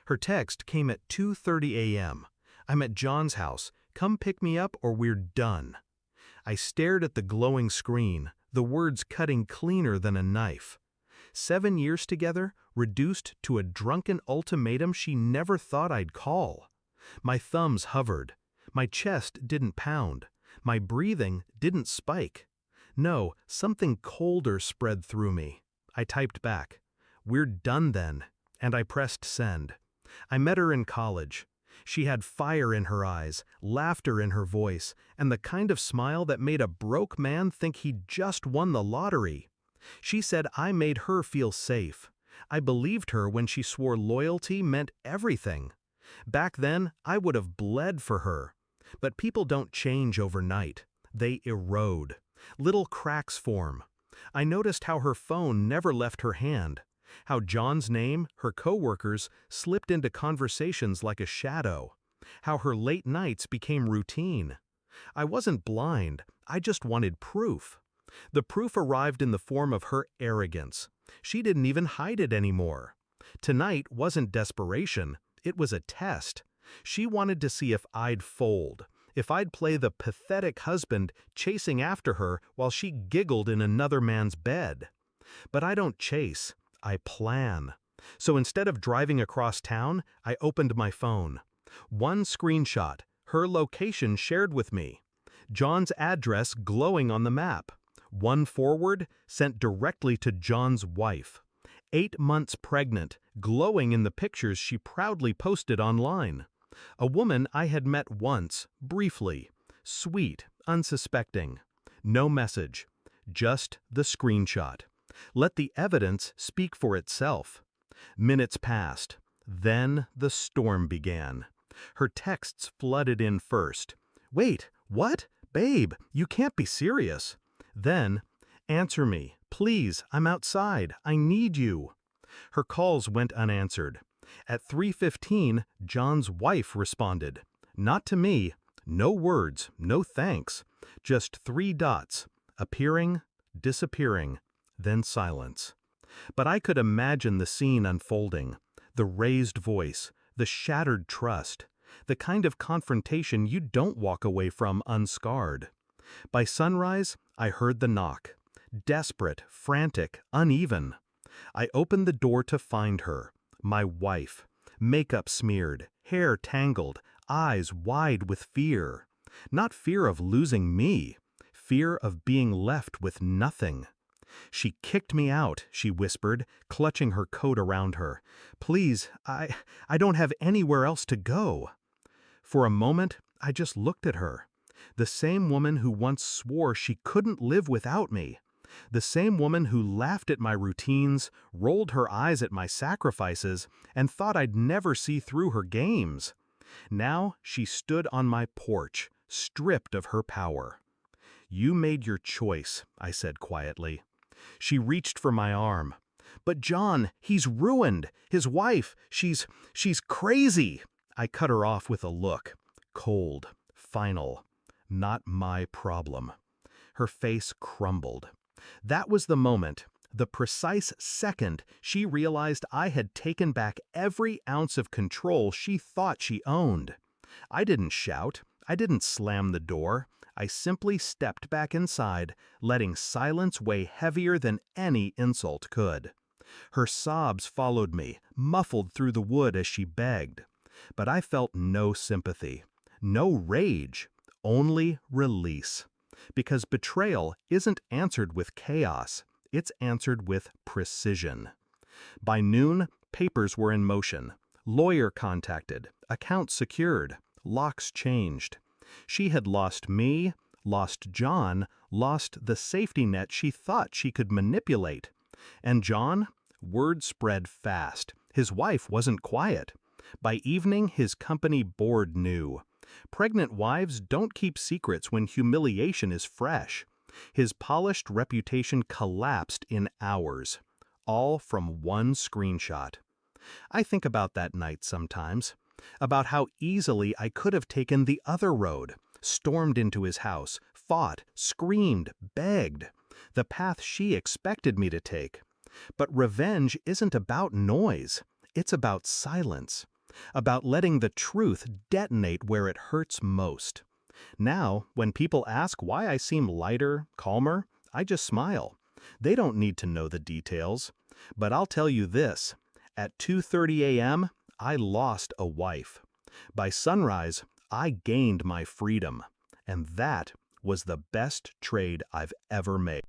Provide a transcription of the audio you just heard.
Her text came at 2:30 a.m. "I'm at John's house. Come pick me up or we're done." I stared at the glowing screen, the words cutting cleaner than a knife. 7 years together, reduced to a drunken ultimatum she never thought I'd call. My thumbs hovered. My chest didn't pound. My breathing didn't spike. No, something colder spread through me. I typed back, "We're done then," and I pressed send. I met her in college. She had fire in her eyes, laughter in her voice, and the kind of smile that made a broke man think he'd just won the lottery. She said I made her feel safe. I believed her when she swore loyalty meant everything. Back then, I would have bled for her. But people don't change overnight. They erode. Little cracks form. I noticed how her phone never left her hand, how John's name, her coworkers, slipped into conversations like a shadow, how her late nights became routine. I wasn't blind, I just wanted proof. The proof arrived in the form of her arrogance. She didn't even hide it anymore. Tonight wasn't desperation, it was a test. She wanted to see if I'd fold, if I'd play the pathetic husband chasing after her while she giggled in another man's bed. But I don't chase, I plan. So instead of driving across town, I opened my phone. One screenshot, her location shared with me. John's address glowing on the map. One forward, sent directly to John's wife. 8 months pregnant, glowing in the pictures she proudly posted online. A woman I had met once, briefly. Sweet, unsuspecting. No message. Just the screenshot. Let the evidence speak for itself. Minutes passed. Then the storm began. Her texts flooded in first. "Wait, what? Babe, you can't be serious." Then, "Answer me, please, I'm outside, I need you." Her calls went unanswered. At 3:15, John's wife responded. Not to me, no words, no thanks, just 3 dots, appearing, disappearing, then silence. But I could imagine the scene unfolding, the raised voice, the shattered trust, the kind of confrontation you don't walk away from unscarred. By sunrise, I heard the knock. Desperate, frantic, uneven. I opened the door to find her, my wife, makeup smeared, hair tangled, eyes wide with fear. Not fear of losing me, fear of being left with nothing. She kicked me out, she whispered, clutching her coat around her. "Please, I don't have anywhere else to go." For a moment, I just looked at her. The same woman who once swore she couldn't live without me. The same woman who laughed at my routines, rolled her eyes at my sacrifices, and thought I'd never see through her games. Now she stood on my porch, stripped of her power. "You made your choice," I said quietly. She reached for my arm. "But John, he's ruined. His wife, she's crazy." I cut her off with a look. Cold, final. Not my problem. Her face crumbled. That was the moment, the precise second she realized I had taken back every ounce of control she thought she owned. I didn't shout. I didn't slam the door. I simply stepped back inside, letting silence weigh heavier than any insult could. Her sobs followed me, muffled through the wood as she begged. But I felt no sympathy, no rage, only release. Because betrayal isn't answered with chaos, it's answered with precision. By noon, papers were in motion. Lawyer contacted, account secured, locks changed. She had lost me, lost John, lost the safety net she thought she could manipulate. And John? Word spread fast. His wife wasn't quiet. By evening, his company board knew. Pregnant wives don't keep secrets when humiliation is fresh. His polished reputation collapsed in hours, all from one screenshot. I think about that night sometimes, about how easily I could have taken the other road, stormed into his house, fought, screamed, begged, the path she expected me to take. But revenge isn't about noise, it's about silence. about letting the truth detonate where it hurts most. Now, when people ask why I seem lighter, calmer, I just smile. They don't need to know the details. But I'll tell you this, at 2:30 a.m., I lost a wife. By sunrise, I gained my freedom. And that was the best trade I've ever made.